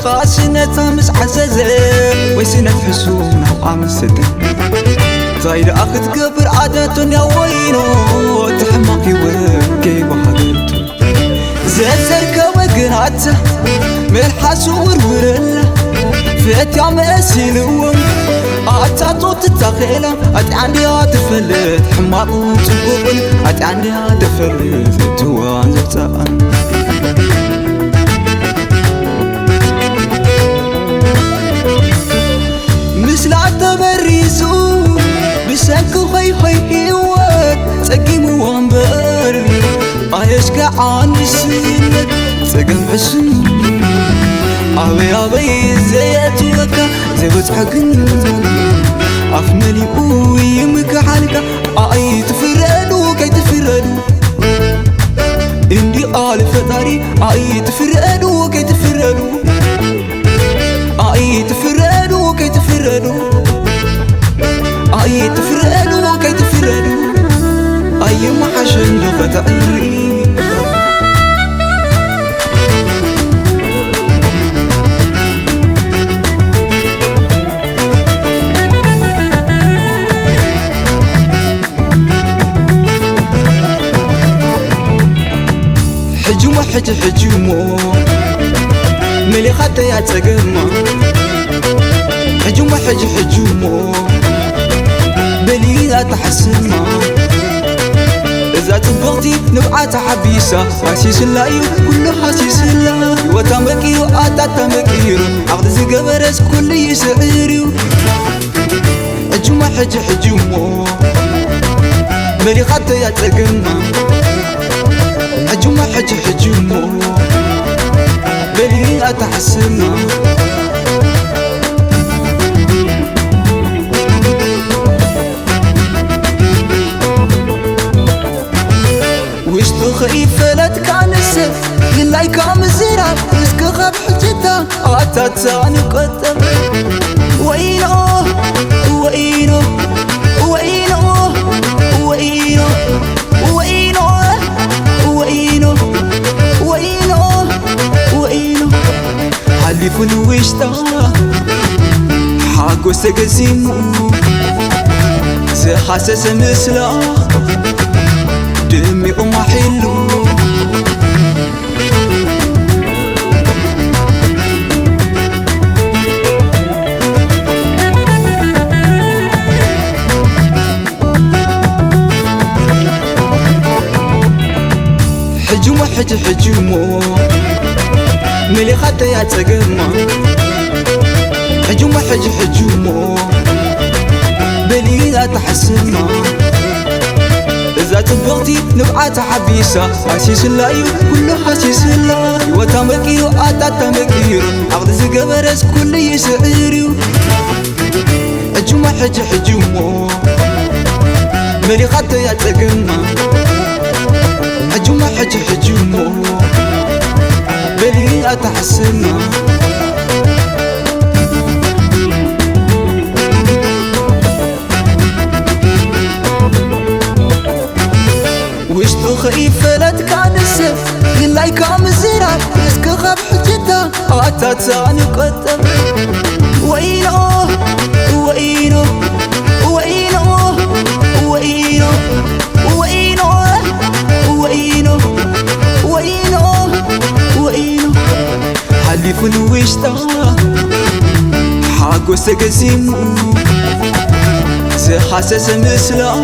قاسنة مس عززة ويسنة حسونا عمسد زايد أخذ كبر عادة يا وينو تحماقي وكي وحدت زرزر كوجناته ملحس ورورله فات يا مسيلو أتاتو تتخيله أتعني أتفلت حماق وتقول أتعني أتفلت توان زرزان مثل عتبريزو بسنكو هاي هيوات تقيم وانبر عايشك عاني سنك تقم حسن أبي زيت وكا زيت حقن أفنلي ويمك حالك أي تفرقلو كي تفرقلو إندي ألف داري أي تفرقلو كي تفرقلو أي تفرقلو كي تفرقلو أي تفرقلو كي تفرقلو أي ما حشن لفتعي حجومو ملي خاطر يا تقما حجومو بلي تحسما إذا تبغتي نبعات حبيسة حاسيس اللايو كله حاسيس الله وتمكيو تمكيرو عقد زقبرس كل يسعيرو حجومو ملي خاطر يا تقما حجومو بلي أتحسما وش تخيف لا تكانسف يلاي كام زيرا رزق غاب حجتها أتاتاني قدم وينو وينو وينو وينو وينو وينو وينو وينو حلف الوشتا حاقو سقزيمو سحاسس مسلا دمي حلو حجومو ملي خاطر يا تقما حجومو بلي تحسما إذا تبغتي نبعات حبيسة حاسيس اللايو كله حاسيس الله وتمكيو تمكيرو عقد زقبرس كل يسعيرو حجومو ملي خاطر يا تقما حجومو بلي أتحسما وش تخيف لا تكانسف يلاي كام زيرا رزق غاب حجتها أتاتاني قدم وينو وينو وينو وينو وينو وينو وينو وينو حلف الوشتا حاقو سقزيمو سحاسس مسلا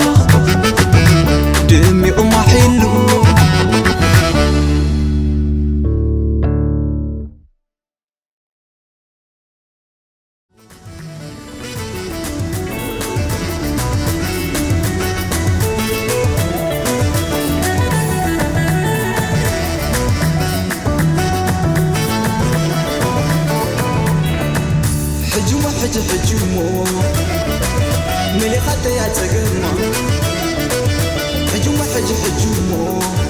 دمي حلو حجومو ملي خاطر يا تقما حجومو